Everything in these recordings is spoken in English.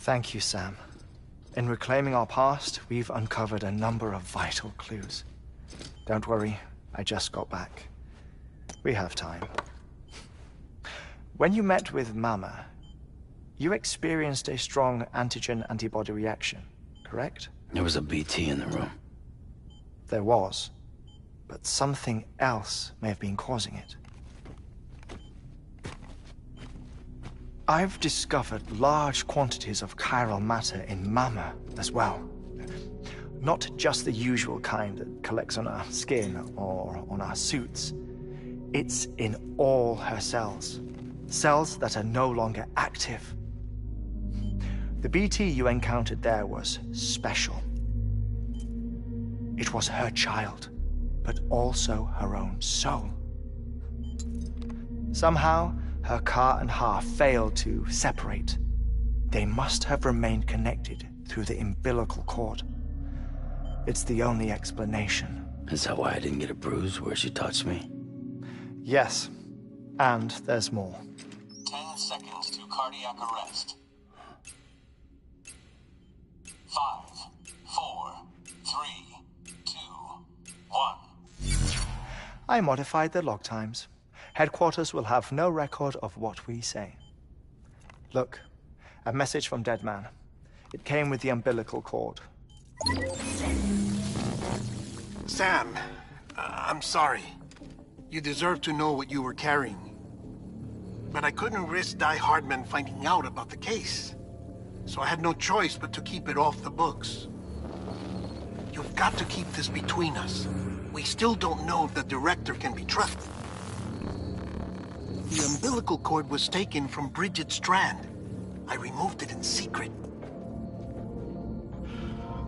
Thank you, Sam. In reclaiming our past, we've uncovered a number of vital clues. Don't worry, I just got back. We have time. When you met with Mama, you experienced a strong antigen-antibody reaction, correct? There was a BT in the room. There was, but something else may have been causing it. I've discovered large quantities of chiral matter in Mama as well. Not just the usual kind that collects on our skin or on our suits. It's in all her cells. Cells that are no longer active. The BT you encountered there was special. It was her child, but also her own soul. Somehow, her car and half failed to separate. They must have remained connected through the umbilical cord. It's the only explanation. Is that why I didn't get a bruise where she touched me? Yes, and there's more. 10 seconds to cardiac arrest. 5, 4, 3, 2, 1. I modified the log times. Headquarters will have no record of what we say. Look, a message from Deadman. It came with the umbilical cord. Sam, I'm sorry. You deserve to know what you were carrying. But I couldn't risk Die Hardman finding out about the case. So I had no choice but to keep it off the books. You've got to keep this between us. We still don't know if the director can be trusted. The umbilical cord was taken from Bridget Strand. I removed it in secret.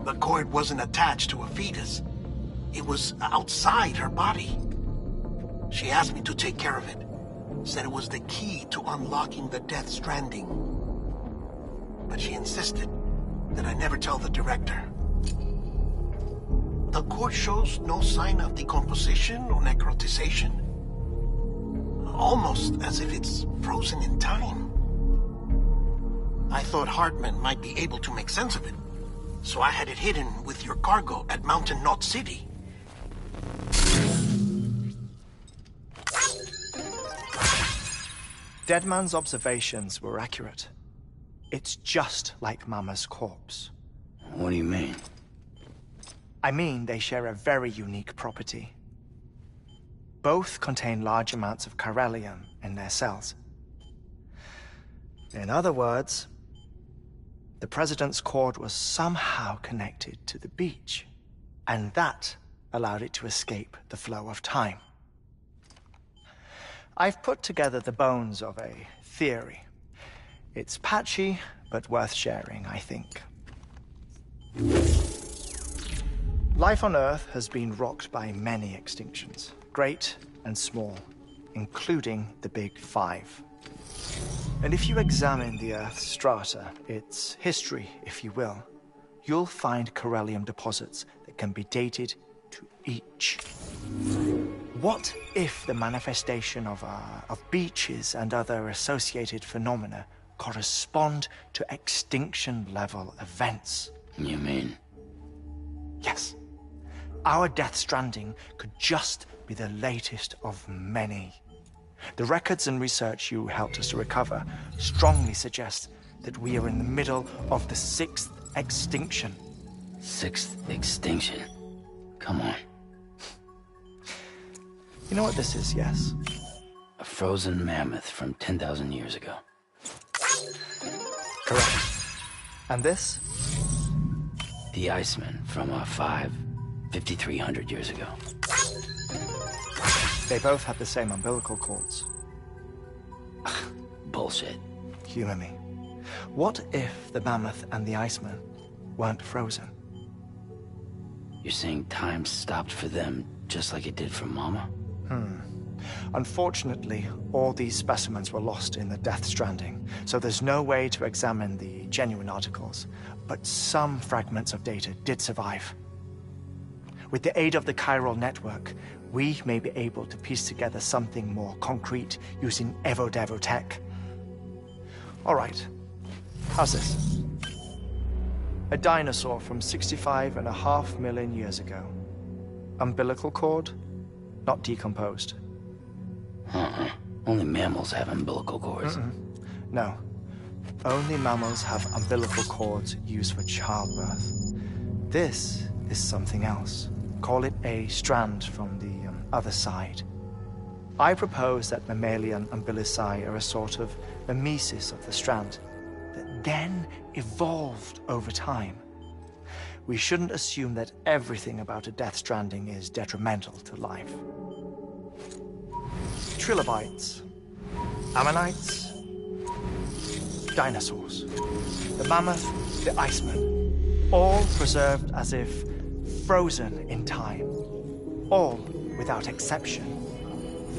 The cord wasn't attached to a fetus. It was outside her body. She asked me to take care of it. Said it was the key to unlocking the Death Stranding. But she insisted that I never tell the director. The cord shows no sign of decomposition or necrotization. Almost as if it's frozen in time. I thought Hartman might be able to make sense of it, so I had it hidden with your cargo at Mountain Knot City. Deadman's observations were accurate. It's just like Mama's corpse. What do you mean? I mean, they share a very unique property. Both contain large amounts of chiralium in their cells. In other words, the President's cord was somehow connected to the beach, and that allowed it to escape the flow of time. I've put together the bones of a theory. It's patchy, but worth sharing, I think. Life on Earth has been rocked by many extinctions. Great and small, including the Big Five. And if you examine the Earth's strata, its history, if you will, you'll find chiralium deposits that can be dated to each. What if the manifestation of beaches and other associated phenomena correspond to extinction-level events? You mean? Yes. Our Death Stranding could just be the latest of many. The records and research you helped us to recover strongly suggest that we are in the middle of the 6th extinction. 6th extinction? Come on. You know what this is, yes? A frozen mammoth from 10,000 years ago. Correct. And this? The Iceman from 5,300 years ago. They both have the same umbilical cords. Bullshit. Humor me. What if the mammoth and the Iceman weren't frozen? You're saying time stopped for them just like it did for Mama? Unfortunately, all these specimens were lost in the Death Stranding, so there's no way to examine the genuine articles, but some fragments of data did survive. With the aid of the chiral network, we may be able to piece together something more concrete using Evo-Devo tech. All right, how's this? A dinosaur from 65.5 million years ago. Umbilical cord? Not decomposed. Only mammals have umbilical cords. No. Only mammals have umbilical cords used for childbirth. This is something else. Call it a strand from the other side. I propose that mammalian umbilici are a sort of mimesis of the strand that then evolved over time. We shouldn't assume that everything about a death stranding is detrimental to life. Trilobites, ammonites, dinosaurs, the mammoth, the iceman, all preserved as if frozen in time, all, without exception,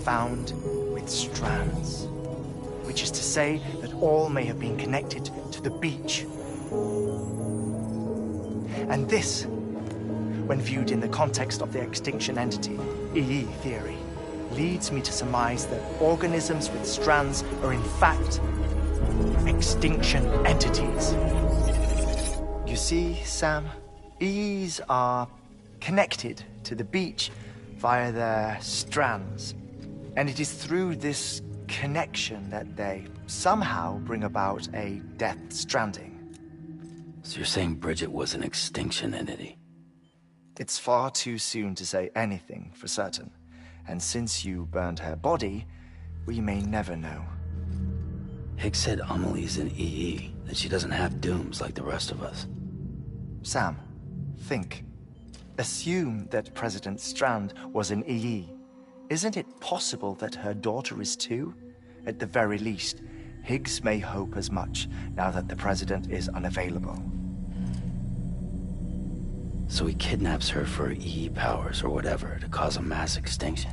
found with strands, which is to say that all may have been connected to the beach. And this, when viewed in the context of the extinction entity, EE theory, leads me to surmise that organisms with strands are in fact extinction entities. You see, Sam, EEs are connected to the beach via their strands. And it is through this connection that they somehow bring about a death stranding. So you're saying Bridget was an extinction entity? It's far too soon to say anything for certain. And since you burned her body, we may never know. Higgs said Amelie's an EE, that she doesn't have dooms like the rest of us. Sam, think. Assume that President Strand was an EE. Isn't it possible that her daughter is too? At the very least, Higgs may hope as much now that the president is unavailable. So he kidnaps her for EE powers or whatever to cause a mass extinction?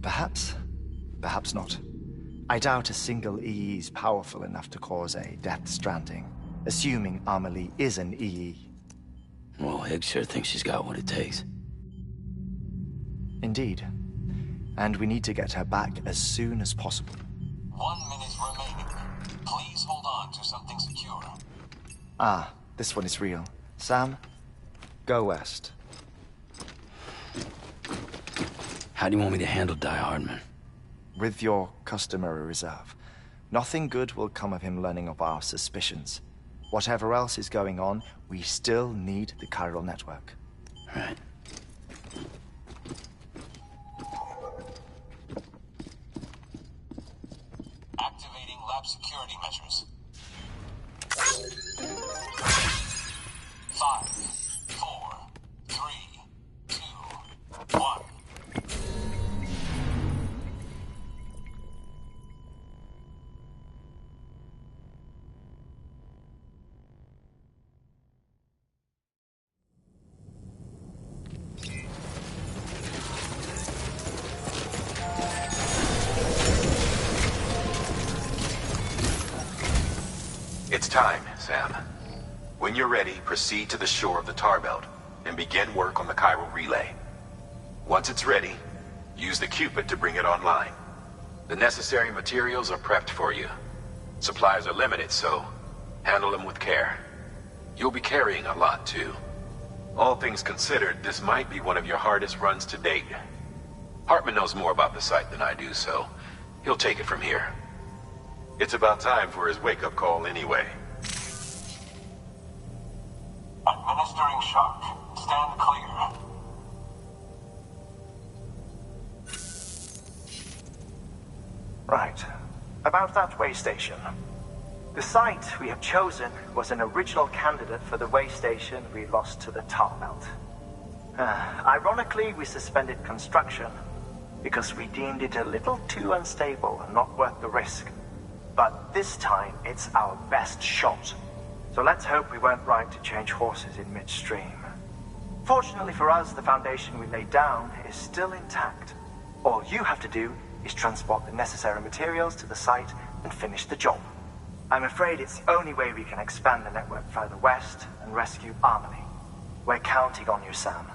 Perhaps. Perhaps not. I doubt a single EE is powerful enough to cause a death stranding, assuming Amelie is an EE. Well, Higgs sure thinks she's got what it takes. Indeed. And we need to get her back as soon as possible. 1 minute remaining. Please hold on to something secure. Ah, this one is real. Sam, go west. How do you want me to handle Die Hardman? With your customary reserve. Nothing good will come of him learning of our suspicions. Whatever else is going on, we still need the chiral network. Right. Activating lab security measures. 5, 4, 3, 2, 1. It's time, Sam. When you're ready, proceed to the shore of the tar belt and begin work on the chiral relay. Once it's ready, use the Cupid to bring it online. The necessary materials are prepped for you. Supplies are limited, so handle them with care. You'll be carrying a lot, too. All things considered, this might be one of your hardest runs to date. Hartman knows more about the site than I do, so he'll take it from here. It's about time for his wake-up call anyway. Administering shock. Stand clear. Right. About that way station. The site we have chosen was an original candidate for the way station we lost to the tar belt. Ironically, we suspended construction because we deemed it a little too unstable and not worth the risk. But this time, it's our best shot. So let's hope we weren't right to change horses in midstream. Fortunately for us, the foundation we laid down is still intact. All you have to do is transport the necessary materials to the site and finish the job. I'm afraid it's the only way we can expand the network further west and rescue Amelie. We're counting on you, Sam.